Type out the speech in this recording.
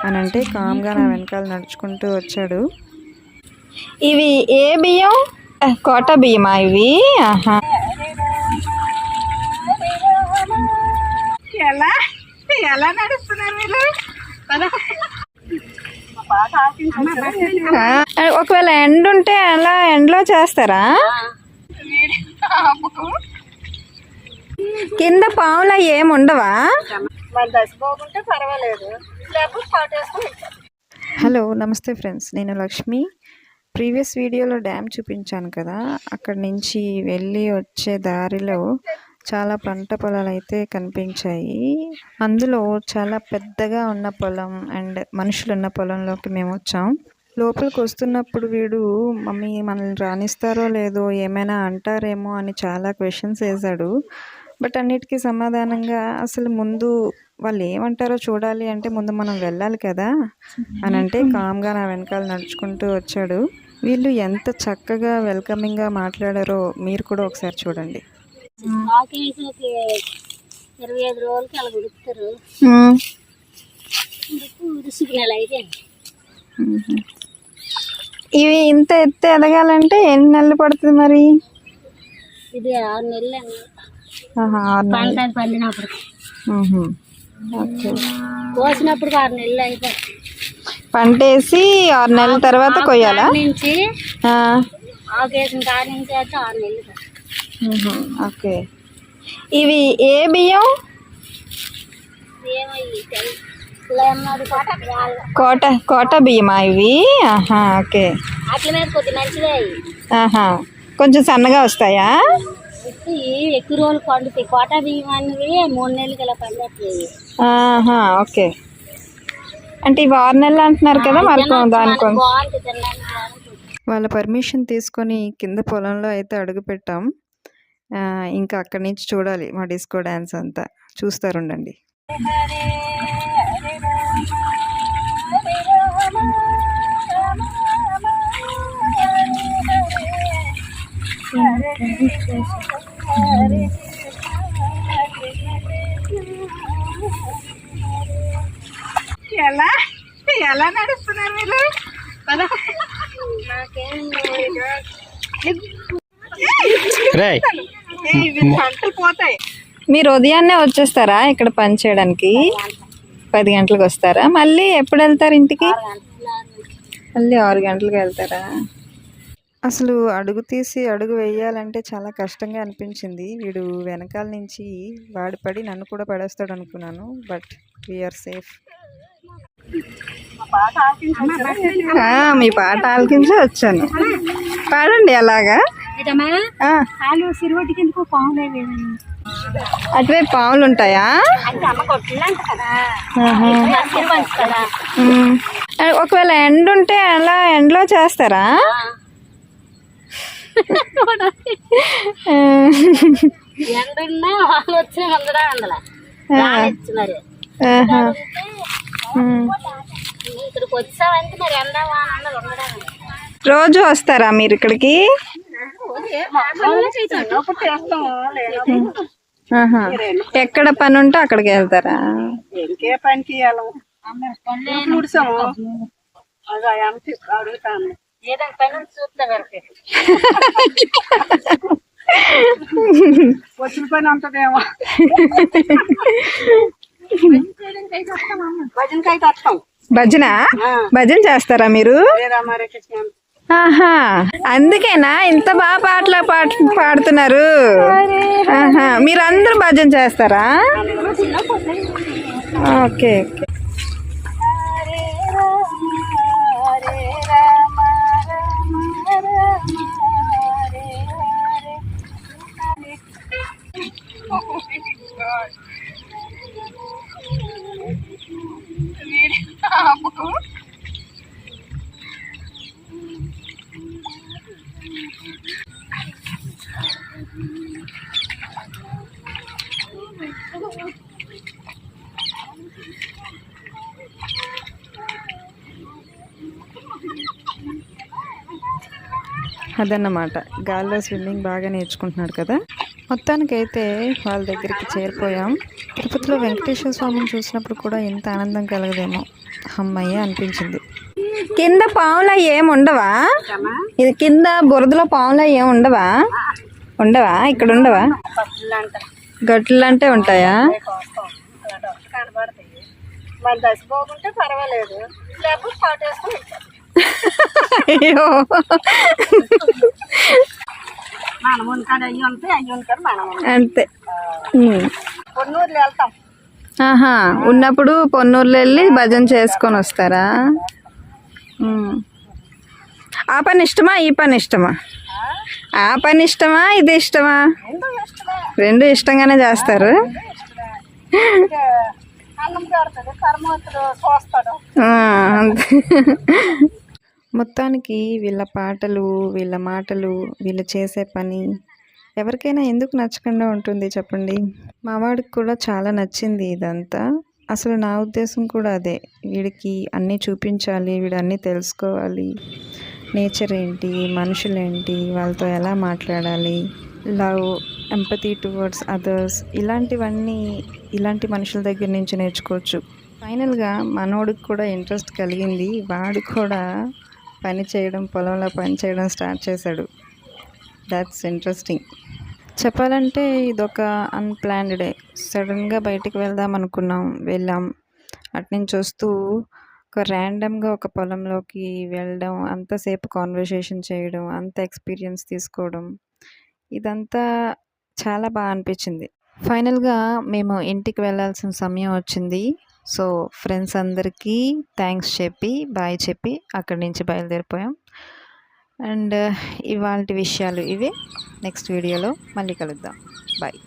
అని అంటే కామ్గా నా వెనకాల నడుచుకుంటూ వచ్చాడు. ఇవి ఏ బియ్యం? కోట బియ్యమా ఇవి? ఆహా. ఎలా ఎలా నడుస్తున్నారు మీరు? ఒకవేళ ఎండ ఉంటే అలా ఎండలో చేస్తారా? కింద పావులు ఏముండవా? హలో, నమస్తే ఫ్రెండ్స్, నేను లక్ష్మి. ప్రీవియస్ వీడియోలో డ్యామ్ చూపించాను కదా, అక్కడి నుంచి వెళ్ళి వచ్చే దారిలో చాలా పంట పొలాలు అయితే కనిపించాయి. అందులో చాలా పెద్దగా ఉన్న పొలం అండ్ మనుషులు ఉన్న పొలంలోకి మేము వచ్చాం. లోపలికి వస్తున్నప్పుడు వీడు మమ్మీ మనల్ని రాణిస్తారో లేదో, ఏమైనా అంటారేమో అని చాలా క్వశ్చన్స్ వేశాడు. బట్ అన్నిటికీ సమాధానంగా అసలు ముందు వాళ్ళు ఏమంటారో చూడాలి అంటే ముందు మనం వెళ్ళాలి కదా అని అంటే కామ్గా నా వెనకాల నడుచుకుంటూ వచ్చాడు. వీళ్ళు ఎంత చక్కగా వెల్కమింగ్గా మాట్లాడారో మీరు కూడా ఒకసారి చూడండి. 25 రోజులకి అలా గుడుతారు. ఇవి ఇంత ఎత్తే ఎదగాలంటే ఎన్ని నెలలు పడుతుంది మరి? ఇది 6 నెలలు. 6 నెలలు పంట పండినప్పుడు కోసినప్పుడు 6 నెలలు అయిపోయి పంట వేసి 6 నెలల తర్వాత కొయ్యాలా? నుంచి ఆకేసిన కాడి నుంచి అయితే 6 నెలలు. ఓకే. ఇవి ఏ బియ్యం? కోట బియ్యమా ఇవి? ఆహా. ఓకే. అట్ల మీద కొద్ది మంచిదే. ఆహా. కొంచెం సన్నగా వస్తాయా? ఎక్కువ రోజులు పండుతాయి. కోట బియ్యం అనేవి 3 నెలలకి ఇలా పండుతాయి. ఆహా. ఓకే. అంటే ఇవి 6 నెలలు అంటున్నారు కదా, మరి దానికి వాళ్ళ పర్మిషన్ తీసుకొని కింద పొలంలో అయితే అడుగు పెట్టాం. ఇంకా అక్కడి నుంచి చూడాలి మా డిస్కో డ్యాన్స్ అంతా. చూస్తారుండండి. ఎలా ఎలా నడుస్తున్నారు మీరు? పంటలు పోతాయి. మీరు ఉదయాన్నే వచ్చేస్తారా ఇక్కడ పని చేయడానికి? 10 గంటలకు వస్తారా? మళ్ళీ ఎప్పుడు వెళ్తారు ఇంటికి? మళ్ళీ 6 గంటలకు వెళ్తారా? అసలు అడుగు తీసి అడుగు వేయాలంటే చాలా కష్టంగా అనిపించింది. వీడు వెనకాల నుంచి వాడి పడి నన్ను కూడా పడేస్తాడు అనుకున్నాను. But we are safe. మీ పాట ఆలకించి వచ్చాను. పాడండి అలాగా. అటువైపు పాములు ఉంటాయా? ఒకవేళ ఎండ ఉంటే అలా ఎండలో చేస్తారా? రోజు వస్తారా మీరు ఇక్కడికి? ఎక్కడ పని ఉంటే అక్కడికి వెళ్తారా? ఇంకే పనికి అడుగుతాను. వచ్చిన పని ఉంటదేమో. భజన భజన చేస్తారా మీరు? ఆహా. అందుకేనా ఇంత బాగా పాటలు పాడుతున్నారు? ఆహా. మీరందరూ భజన చేస్తారా? ఓకే. అదన్నమాట. గాల్లో స్విమ్మింగ్ బాగా నేర్చుకుంటున్నాడు కదా. మొత్తానికైతే వాళ్ళ దగ్గరికి చేరిపోయాం. తిరుపతిలో వెంకటేశ్వర స్వామిని చూసినప్పుడు కూడా ఎంత ఆనందం కలగదేమో, అమ్మయ్య అనిపించింది. కింద పావులా ఏం ఉండవా? ఇది కింద బురదలో పావులా ఏం ఉండవా? ఉండవా? ఇక్కడ ఉండవా? గట్లు అంటే ఉంటాయా? మరి దశపోకుంటే పర్వాలేదు, లేకపోతే పాటు వేసుకొని అయ్యో, మనం ఉంటాడు అయ్యి ఉంటాయి, అయ్యి ఉంటారు మనం అంతే. కొన్నూరులో వెళ్తాం. ఆహా, ఉన్నప్పుడు పొన్నూరులో వెళ్ళి భజన చేసుకొని వస్తారా? ఆ పని ఇష్టమా, ఈ పని ఇష్టమా? ఆ పని ఇష్టమా, ఇది ఇష్టమా? రెండు ఇష్టంగానే చేస్తారు. అన్నం పెడతాడు, కర్మూతులు కోస్తాడు. అంతే. మొత్తానికి వీళ్ళ పాటలు, వీళ్ళ మాటలు, వీళ్ళు చేసే పని ఎవరికైనా ఎందుకు నచ్చకుండా ఉంటుంది చెప్పండి. మా వాడికి కూడా చాలా నచ్చింది ఇదంతా. అసలు నా ఉద్దేశం కూడా అదే, వీడికి అన్నీ చూపించాలి, వీడు అన్నీ తెలుసుకోవాలి, నేచర్ ఏంటి, మనుషులేంటి, వాళ్ళతో ఎలా మాట్లాడాలి, లవ్, ఎంపతి టువర్డ్స్ అదర్స్, ఇలాంటివన్నీ ఇలాంటి మనుషుల దగ్గర నుంచి నేర్చుకోవచ్చు. ఫైనల్గా మనోడికి కూడా ఇంట్రెస్ట్ కలిగింది, వాడు కూడా పని చేయడం, పొలంలో పని చేయడం స్టార్ట్ చేశాడు. That's interesting. చెప్పాలంటే ఇదొక అన్ప్లాన్డ్ డే. సడన్గా బయటికి వెళ్దాం అనుకున్నాం, వెళ్ళాం. అట్నుంచి వస్తూ ఒక ర్యాండమ్గా ఒక పొలంలోకి వెళ్ళడం, అంతసేపు కాన్వర్సేషన్ చేయడం, అంత ఎక్స్పీరియన్స్ తీసుకోవడం, ఇదంతా చాలా బాగా అనిపించింది. ఫైనల్గా మేము ఇంటికి వెళ్ళాల్సిన సమయం వచ్చింది. సో ఫ్రెండ్స్ అందరికీ థ్యాంక్స్ చెప్పి, బాయ్ చెప్పి అక్కడి నుంచి బయలుదేరిపోయాం. అండ్ ఇవాల్టి విషయాలు ఇవే. నెక్స్ట్ వీడియోలో మళ్ళీ కలుద్దాం. బాయ్.